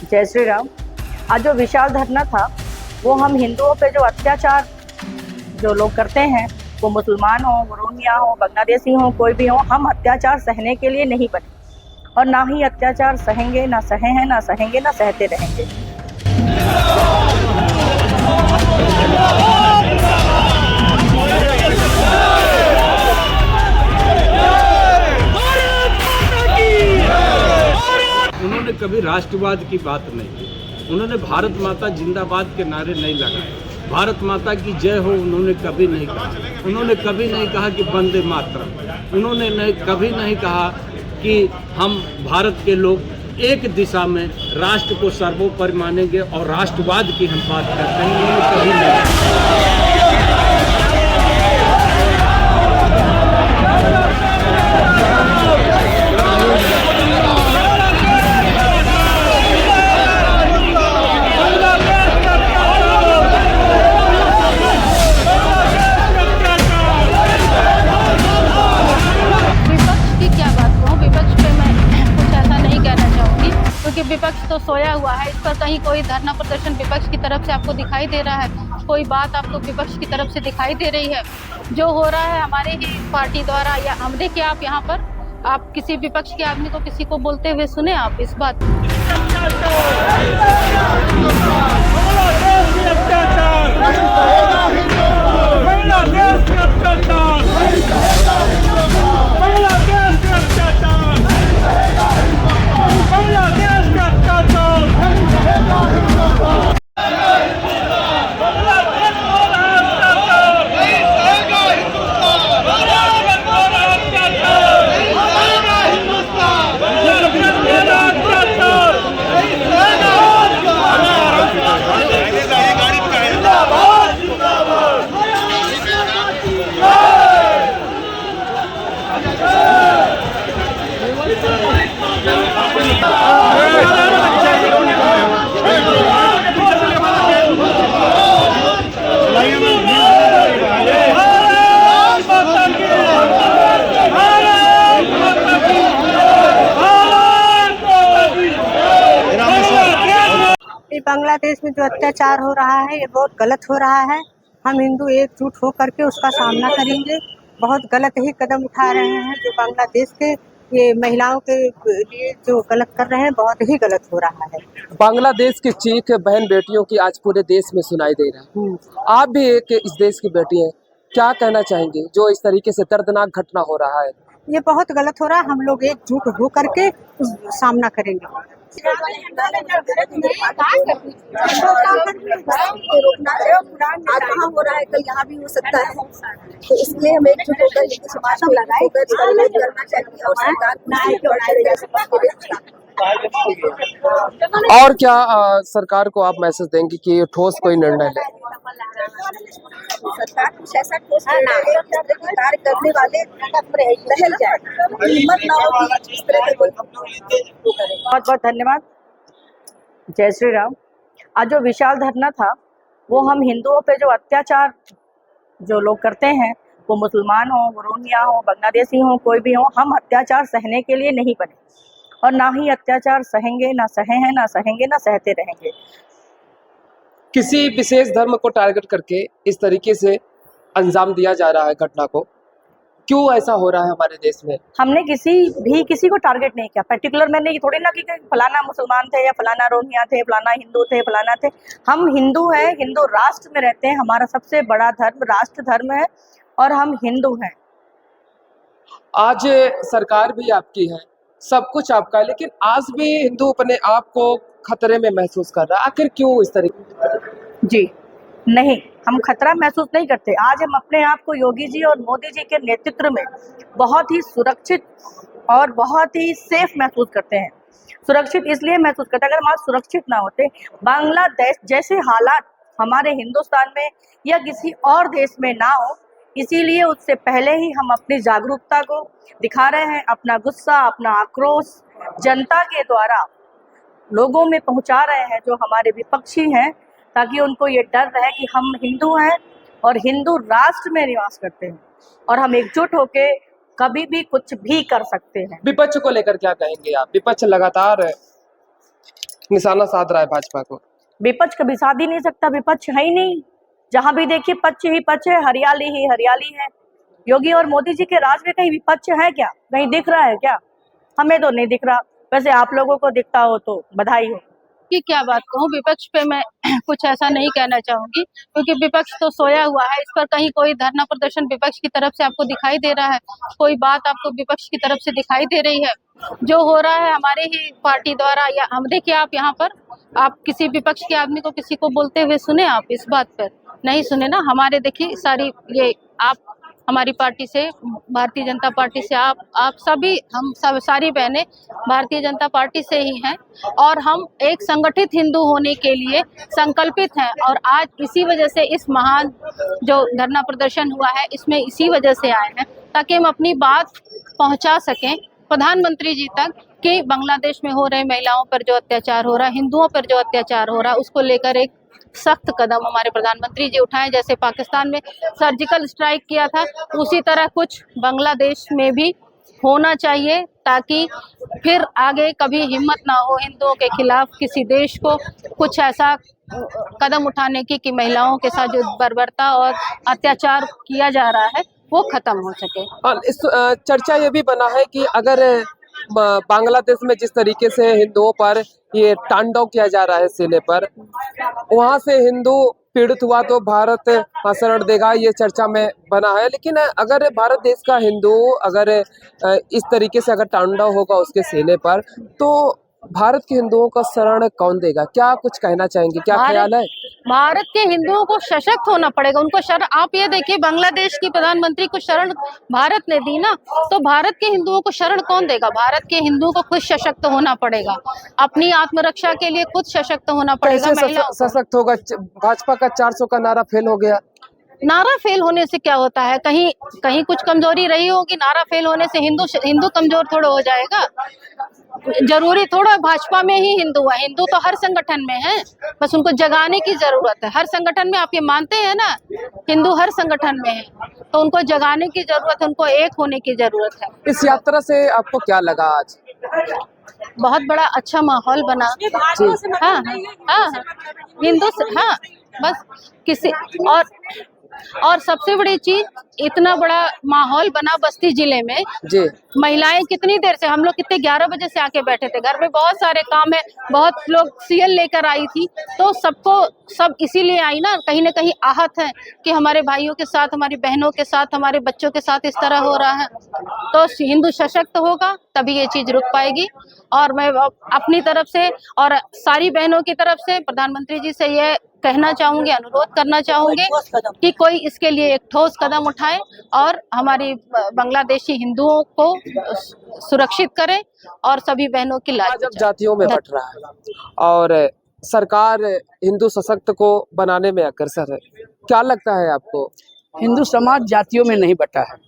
जय श्री राम। आज जो विशाल धरना था वो हम हिंदुओं पे जो अत्याचार जो लोग करते हैं, वो मुसलमान हो, रोहिंग्या हो, बांग्लादेशी हो, कोई भी हो, हम अत्याचार सहने के लिए नहीं बने और ना ही अत्याचार सहेंगे, ना सहे हैं, ना सहेंगे, ना सहते रहेंगे। उन्होंने कभी राष्ट्रवाद की बात नहीं की, उन्होंने भारत माता जिंदाबाद के नारे नहीं लगाए, भारत माता की जय हो उन्होंने कभी नहीं कहा, उन्होंने कभी नहीं कहा कि वंदे मातरम, उन्होंने कभी नहीं कहा कि हम भारत के लोग एक दिशा में राष्ट्र को सर्वोपरि मानेंगे और राष्ट्रवाद की हम बात करते हैं, उन्होंने कभी नहीं। क्योंकि विपक्ष तो सोया हुआ है। इस पर कहीं कोई धरना प्रदर्शन विपक्ष की तरफ से आपको दिखाई दे रहा है? कोई बात आपको विपक्ष की तरफ से दिखाई दे रही है? जो हो रहा है हमारे ही पार्टी द्वारा, या हम देखिए आप यहाँ पर आप किसी विपक्ष के आदमी को किसी को बोलते हुए सुने आप इस बात? बांग्लादेश में जो अत्याचार हो रहा है ये बहुत गलत हो रहा है। हम हिंदू एकजुट होकर के उसका सामना करेंगे। बहुत गलत ही कदम उठा रहे हैं जो बांग्लादेश के ये महिलाओं के लिए जो गलत कर रहे हैं, बहुत ही गलत हो रहा है। बांग्लादेश की चीख बहन बेटियों की आज पूरे देश में सुनाई दे रहा है। आप भी एक इस देश की बेटी हैं, क्या कहना चाहेंगे जो इस तरीके से दर्दनाक घटना हो रहा है? ये बहुत गलत हो रहा है। हम लोग एकजुट होकर के सामना करेंगे। रोकना है, आज वहाँ हो रहा है कल यहाँ भी हो सकता है, तो इसलिए हम एकजुट होकर समाज को करना चाहिए और सरकार और क्या सरकार को आप मैसेज देंगे कि ये ठोस कोई निर्णय ले? सरकार कुछ ऐसा ठोस कार्य करने वाले टहल जाए, हिम्मत ना हो कि इस तरह के कोई। बहुत बहुत धन्यवाद। जय श्री राम। आज जो विशाल धरना था वो हम हिंदुओं पे जो अत्याचार जो लोग करते हैं, वो मुसलमान हो, रोहिंग्या हो, बांग्लादेशी हो, कोई भी हो, हम अत्याचार सहने के लिए नहीं बने और ना ही अत्याचार सहेंगे, ना सहे हैं, ना सहेंगे, ना सहते रहेंगे। किसी विशेष धर्म को टारगेट करके इस तरीके से अंजाम दिया जा रहा है घटना को, क्यों ऐसा हो रहा है हमारे देश में? हमने किसी को टारगेट नहीं किया। पर्टिकुलर मैंने ये थोड़ी ना कि फलाना मुसलमान थे या फलाना रोहिंग्या थे, फलाना हिंदू थे, फलाना थे। हम हिंदू हैं, हिंदू राष्ट्र में रहते हैं। हमारा सबसे बड़ा धर्म राष्ट्र धर्म है और हम हिंदू हैं। आज सरकार भी आपकी है, सब कुछ आपका है, लेकिन आज भी हिंदू अपने आप को खतरे में महसूस कर रहा है। आखिर क्यों इस तरीके? जी नहीं, हम खतरा महसूस नहीं करते। आज हम अपने आप को योगी जी और मोदी जी के नेतृत्व में बहुत ही सुरक्षित और बहुत ही सेफ महसूस करते हैं। सुरक्षित इसलिए महसूस करते हैं, अगर हम आज सुरक्षित ना होते, बांग्लादेश जैसे हालात हमारे हिंदुस्तान में या किसी और देश में ना हो, इसीलिए उससे पहले ही हम अपनी जागरूकता को दिखा रहे हैं। अपना गुस्सा, अपना आक्रोश जनता के द्वारा लोगों में पहुंचा रहे हैं जो हमारे विपक्षी हैं, ताकि उनको ये डर रहे कि हम हिंदू हैं और हिंदू राष्ट्र में निवास करते हैं और हम एकजुट होके कभी भी कुछ भी कर सकते हैं। विपक्ष को लेकर क्या कहेंगे आप? विपक्ष लगातार निशाना साध रहा है भाजपा को। विपक्ष कभी साध ही नहीं सकता, विपक्ष है ही नहीं। जहां भी देखिए पक्ष ही पक्ष है, हरियाली ही हरियाली है। योगी और मोदी जी के राज में कहीं विपक्ष है क्या? कहीं दिख रहा है क्या? हमें तो नहीं दिख रहा। वैसे आप लोगों को दिखता हो तो बधाई हो। कि क्या बात कहूँ, विपक्ष पे मैं कुछ ऐसा नहीं कहना चाहूंगी, क्योंकि विपक्ष तो सोया हुआ है। इस पर कहीं कोई धरना प्रदर्शन विपक्ष की तरफ से आपको दिखाई दे रहा है? कोई बात आपको विपक्ष की तरफ से दिखाई दे रही है? जो हो रहा है हमारे ही पार्टी द्वारा, या हम देखिए, आप यहाँ पर आप किसी विपक्ष के आदमी को किसी को बोलते हुए सुने? आप इस बात पर नहीं सुने ना। हमारे देखिए सारी ये आप हमारी पार्टी से, भारतीय जनता पार्टी से, आप सभी, हम सब सारी बहनें भारतीय जनता पार्टी से ही हैं, और हम एक संगठित हिंदू होने के लिए संकल्पित हैं। और आज इसी वजह से इस महान जो धरना प्रदर्शन हुआ है, इसमें इसी वजह से आए हैं, ताकि हम अपनी बात पहुंचा सकें प्रधानमंत्री जी तक कि बांग्लादेश में हो रहे महिलाओं पर जो अत्याचार हो रहा है, हिंदुओं पर जो अत्याचार हो रहा है, उसको लेकर एक सख्त कदम हमारे प्रधानमंत्री जी उठाएं। जैसे पाकिस्तान में सर्जिकल स्ट्राइक किया था, उसी तरह कुछ बांग्लादेश में भी होना चाहिए, ताकि फिर आगे कभी हिम्मत ना हो हिंदुओं के खिलाफ किसी देश को कुछ ऐसा कदम उठाने की कि महिलाओं के साथ जो बर्बरता और अत्याचार किया जा रहा है वो खत्म हो सके। और इस चर्चा ये भी बना है कि अगर बांग्लादेश में जिस तरीके से हिंदुओं पर ये तांडव किया जा रहा है सीने पर, वहां से हिंदू पीड़ित हुआ तो भारत शरण देगा, ये चर्चा में बना है। लेकिन अगर भारत देश का हिंदू अगर इस तरीके से अगर तांडव होगा उसके सीने पर, तो भारत के हिंदुओं का शरण कौन देगा? क्या कुछ कहना चाहेंगे, क्या ख्याल है? भारत के हिंदुओं को सशक्त होना पड़ेगा, उनको शरण। आप ये देखिए, बांग्लादेश की प्रधानमंत्री को शरण भारत ने दी ना, तो भारत के हिंदुओं को शरण कौन देगा? भारत के हिंदुओं को खुद सशक्त होना पड़ेगा, अपनी आत्मरक्षा के लिए खुद सशक्त होना पड़ेगा। कैसे सशक्त होगा? भाजपा का 400 का नारा फेल हो गया। नारा फेल होने से क्या होता है? कहीं कहीं कुछ कमजोरी रही होगी। नारा फेल होने से हिंदू कमजोर थोड़ा हो जाएगा? जरूरी थोड़ा भाजपा में ही हिंदू है? हिंदू तो हर संगठन में है, बस उनको जगाने की जरूरत है। हर संगठन में, आप ये मानते हैं ना, हिंदू हर संगठन में है, तो उनको जगाने की जरूरत है, उनको एक होने की जरूरत है। इस यात्रा से आपको क्या लगा आज? बहुत बड़ा अच्छा माहौल बना। हाँ हाँ, हिंदू, हाँ, बस किसी और सबसे बड़ी चीज, इतना बड़ा माहौल बना बस्ती जिले में जी। महिलाएं कितनी देर से, हम लोग कितने 11 बजे से आके बैठे थे, घर में बहुत सारे काम है, बहुत लोग सीएल लेकर आई थी, तो सब इसीलिए आई ना कहीं आहत है कि हमारे भाइयों के साथ, हमारी बहनों के साथ, हमारे बच्चों के साथ इस तरह हो रहा है। तो हिंदू सशक्त होगा तभी ये चीज रुक पाएगी। और मैं अपनी तरफ से और सारी बहनों की तरफ से प्रधानमंत्री जी से ये कहना चाहूंगी, अनुरोध करना चाहूंगी कि कोई इसके लिए एक ठोस कदम उठाए और हमारी बांग्लादेशी हिंदुओं को सुरक्षित करें और सभी बहनों की लाज। जब जातियों में बट रहा है और सरकार हिंदू सशक्त को बनाने में अग्रसर है, क्या लगता है आपको? हिंदू समाज जातियों में नहीं बटा है।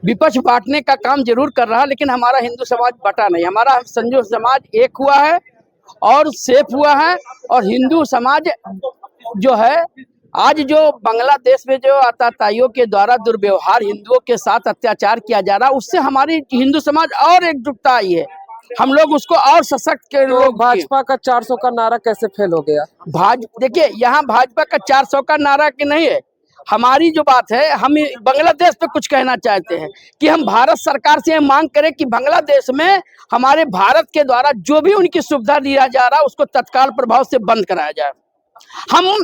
विपक्ष बांटने का काम जरूर कर रहा है, लेकिन हमारा हिंदू समाज बटा नहीं। हमारा संजू समाज एक हुआ है और सेफ हुआ है। और हिंदू समाज जो है, आज जो बांग्लादेश में जो आतताइयों के द्वारा दुर्व्यवहार, हिंदुओं के साथ अत्याचार किया जा रहा है, उससे हमारी हिंदू समाज और एकजुटता आई है। हम लोग उसको और सशक्त के लोग। भाजपा का 400 का नारा कैसे फेल हो गया? देखिए, यहाँ भाजपा का 400 का नारा की नहीं है। हमारी जो बात है, हम बांग्लादेश पे कुछ कहना चाहते हैं कि हम भारत सरकार से मांग करें कि बांग्लादेश में हमारे भारत के द्वारा जो भी उनकी सुविधा दिया जा रहा है उसको तत्काल प्रभाव से बंद कराया जाए। हम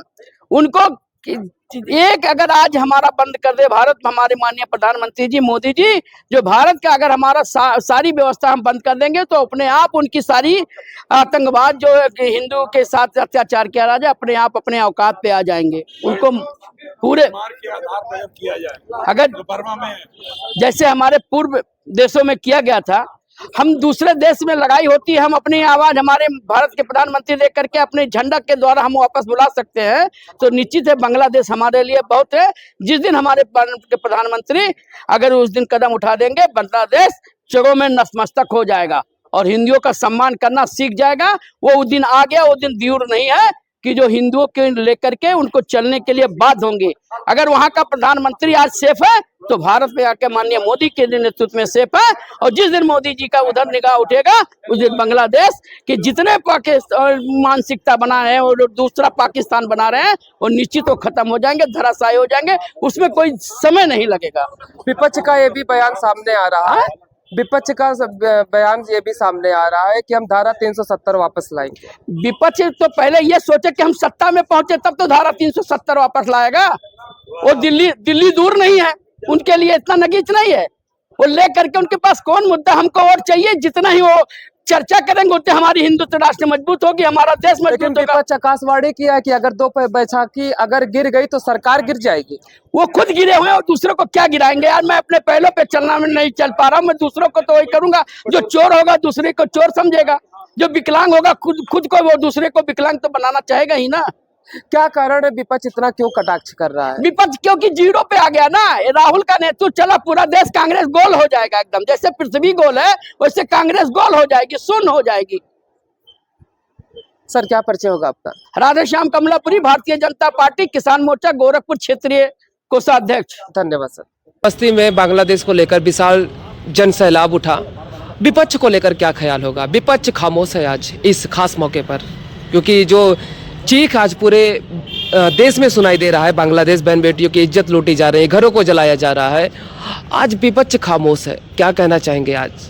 उनको एक, अगर आज हमारा बंद कर दे भारत, हमारे माननीय प्रधानमंत्री जी मोदी जी, जो भारत का अगर हमारा सारी व्यवस्था हम बंद कर देंगे, तो अपने आप उनकी सारी आतंकवाद जो हिंदू के साथ अत्याचार किया जा रहा है, अपने आप अपने औकात पे आ जाएंगे। उनको पूरे किया जाए, अगर बर्मा में जैसे हमारे पूर्व देशों में किया गया था, हम दूसरे देश में लड़ाई होती है, हम अपनी आवाज हमारे भारत के प्रधानमंत्री दे करके अपने झंडा के द्वारा हम वापस बुला सकते हैं, तो निश्चित है बांग्लादेश हमारे लिए बहुत है। जिस दिन हमारे प्रधानमंत्री अगर उस दिन कदम उठा देंगे, बांग्लादेश जगहों में नतमस्तक हो जाएगा और हिंदुओं का सम्मान करना सीख जाएगा। वो दिन आ गया, वो दिन दूर नहीं है कि जो हिंदुओं के लेकर के उनको चलने के लिए बाध्य होंगे। अगर वहां का प्रधानमंत्री आज सेफ है तो भारत में आके माननीय मोदी के नेतृत्व में सेफ है। और जिस दिन मोदी जी का उधर निगाह उठेगा उस दिन बांग्लादेश के जितने पाकिस्तान मानसिकता बना है और दूसरा पाकिस्तान बना रहे हैं वो निश्चित वो खत्म हो जाएंगे, धराशायी हो जाएंगे, उसमें कोई समय नहीं लगेगा। विपक्ष का ये भी बयान सामने आ रहा है, विपक्ष का बयान ये भी सामने आ रहा है कि हम धारा 370 वापस लाएंगे। विपक्ष तो पहले ये सोचे कि हम सत्ता में पहुंचे तब तो धारा 370 वापस लाएगा। वो दिल्ली दूर नहीं है, उनके लिए इतना नगीच नहीं है। वो ले करके उनके पास कौन मुद्दा हमको और चाहिए, जितना ही वो चर्चा करेंगे उतने हमारी हिंदुत्व राष्ट्र मजबूत होगी, हमारा देश मजबूत होगा। विपक्ष आकाशवाणी किया है कि अगर दो बैसाखी अगर गिर गई तो सरकार गिर जाएगी। वो खुद गिरे हुए हैं और दूसरों को क्या गिराएंगे यार। मैं अपने पहलों पे चलना में नहीं चल पा रहा हूँ, मैं दूसरों को तो वही करूंगा। जो चोर होगा दूसरे को चोर समझेगा, जो विकलांग होगा खुद को वो दूसरे को विकलांग तो बनाना चाहेगा ही ना। क्या कारण है विपक्ष इतना क्यों कटाक्ष कर रहा है? विपक्ष क्योंकि जीरो पे आ गया ना। राहुल का नेतृत्व चला, पूरा देश कांग्रेस गोल हो जाएगा एकदम। जैसे पृथ्वी गोल है वैसे कांग्रेस गोल हो जाएगी, शून्य हो जाएगी। सर क्या परिचय होगा आपका? राधेश्याम कमलापुरी, भारतीय जनता पार्टी किसान मोर्चा गोरखपुर क्षेत्रीय कोषाध्यक्ष। धन्यवाद सर। बस्ती में बांग्लादेश को लेकर विशाल जन सैलाब उठा, विपक्ष को लेकर क्या ख्याल होगा? विपक्ष खामोश है आज इस खास मौके पर, क्योंकि जो चीख आज पूरे देश में सुनाई दे रहा है, बांग्लादेश बहन बेटियों की इज्जत लूटी जा रही है, घरों को जलाया जा रहा है, आज विपक्ष खामोश है। क्या कहना चाहेंगे आज?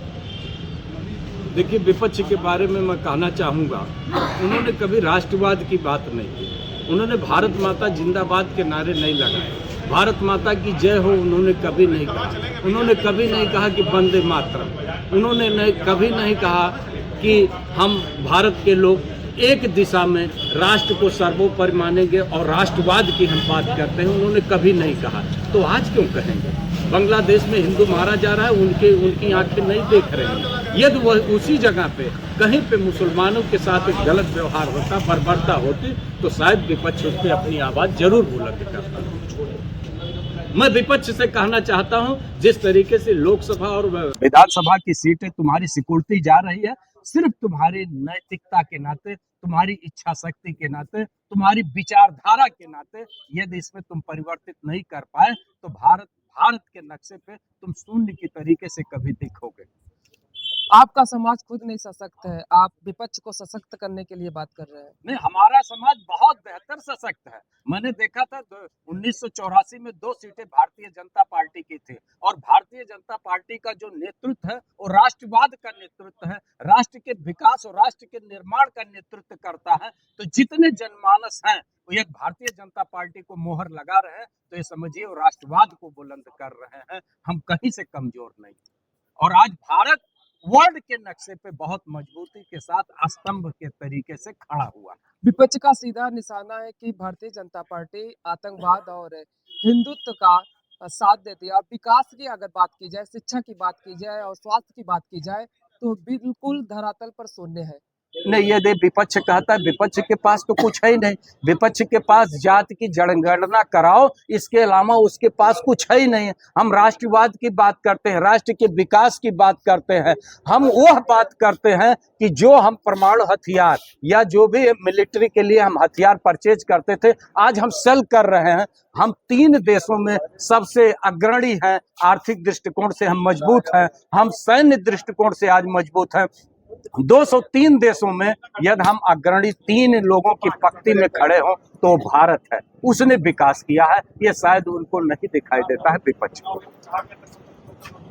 देखिए, विपक्ष के बारे में मैं कहना चाहूँगा, उन्होंने कभी राष्ट्रवाद की बात नहीं की, उन्होंने भारत माता जिंदाबाद के नारे नहीं लगाए, भारत माता की जय हो उन्होंने कभी नहीं कहा, उन्होंने कभी नहीं कहा कि वंदे मातरम, उन्होंने कभी नहीं कहा कि हम भारत के लोग एक दिशा में राष्ट्र को सर्वोपरि मानेंगे और राष्ट्रवाद की हम बात करते हैं, उन्होंने कभी नहीं कहा। तो आज क्यों कहेंगे? बांग्लादेश में हिंदू मारा जा रहा है, उनकी आंखें नहीं देख रही हैं। यदि वह उसी जगह पे कहीं पे मुसलमानों के साथ एक गलत व्यवहार होता, बर्बरता होती, तो शायद विपक्ष उस पर अपनी आवाज़ जरूर बुलंद करता। मैं विपक्ष से कहना चाहता हूं, जिस तरीके से लोकसभा और विधानसभा की सीटें तुम्हारी सिकुड़ती जा रही है, सिर्फ तुम्हारी नैतिकता के नाते, तुम्हारी इच्छा शक्ति के नाते, तुम्हारी विचारधारा के नाते, यदि इसमें तुम परिवर्तित नहीं कर पाए तो भारत के नक्शे पे तुम शून्य की तरीके से कभी दिखोगे। आपका समाज खुद नहीं सशक्त है, आप विपक्ष को सशक्त करने के लिए बात कर रहे हैं। नहीं, हमारा समाज बहुत बेहतर सशक्त है। मैंने देखा था 1984 में 2 सीटें भारतीय जनता पार्टी की थी, और भारतीय जनता पार्टी का जो नेतृत्व है वो राष्ट्रवाद का नेतृत्व है, राष्ट्र के विकास और राष्ट्र के निर्माण का नेतृत्व करता है। तो जितने जनमानस हैं वो एक भारतीय जनता पार्टी को मोहर लगा रहे हैं, तो ये समझिए वो राष्ट्रवाद को बुलंद कर रहे हैं। हम कहीं से कमजोर नहीं। और आज भारत वर्ल्ड के नक्शे पे बहुत मजबूती के साथ स्तंभ के तरीके से खड़ा हुआ। विपक्ष का सीधा निशाना है कि भारतीय जनता पार्टी आतंकवाद और हिंदुत्व का साथ देती है। और विकास की अगर बात की जाए, शिक्षा की बात की जाए और स्वास्थ्य की बात की जाए तो बिल्कुल धरातल पर शून्य है। नहीं, ये विपक्ष कहता है विपक्ष के पास तो कुछ है ही नहीं, विपक्ष के पास जाति की जनगणना कराओ, इसके अलावा उसके पास कुछ है ही नहीं। हम राष्ट्रवाद की बात करते हैं, राष्ट्र के विकास की बात करते हैं, हम वह बात करते हैं कि जो हम परमाणु हथियार या जो भी मिलिट्री के लिए हम हथियार परचेज करते थे, आज हम सेल कर रहे हैं। हम 3 देशों में सबसे अग्रणी हैं, आर्थिक दृष्टिकोण से हम मजबूत हैं, हम सैन्य दृष्टिकोण से आज मजबूत हैं। 203 देशों में यदि हम अग्रणी 3 लोगों की पंक्ति में खड़े हों तो भारत है, उसने विकास किया है। ये शायद उनको नहीं दिखाई देता है विपक्ष को।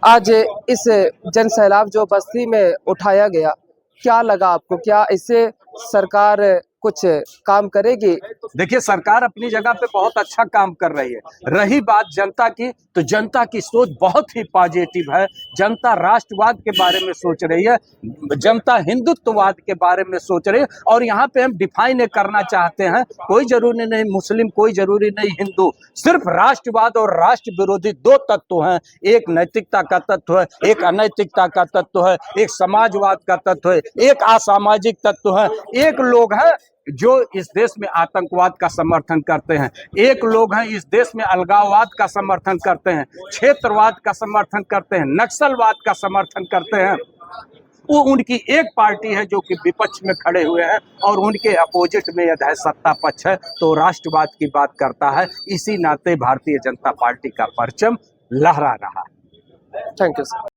आज इस जन सैलाब जो बस्ती में उठाया गया, क्या लगा आपको? क्या इससे सरकार कुछ काम करेगी? देखिए, सरकार अपनी जगह पे बहुत अच्छा काम कर रही है। रही बात जनता की, तो जनता की सोच बहुत ही पॉजिटिव है। जनता राष्ट्रवाद के बारे में सोच रही है, जनता हिंदुत्ववाद के बारे में सोच रही है। और यहाँ पे हम डिफाइन करना चाहते हैं, कोई जरूरी नहीं मुस्लिम, कोई जरूरी नहीं हिंदू, सिर्फ राष्ट्रवाद और राष्ट्र विरोधी 2 तत्व हैं। एक नैतिकता का तत्व है, एक अनैतिकता का तत्व है, एक समाजवाद का तत्व है, एक असामाजिक तत्व है। एक लोग हैं जो इस देश में आतंकवाद का समर्थन करते हैं, एक लोग हैं इस देश में अलगाववाद का समर्थन करते हैं, क्षेत्रवाद का समर्थन करते हैं, नक्सलवाद का समर्थन करते हैं। वो उनकी एक पार्टी है जो कि विपक्ष में खड़े हुए हैं और उनके अपोजिट में यदि है सत्ता पक्ष है तो राष्ट्रवाद की बात करता है। इसी नाते भारतीय जनता पार्टी का परचम लहरा रहा है। Thank you sir.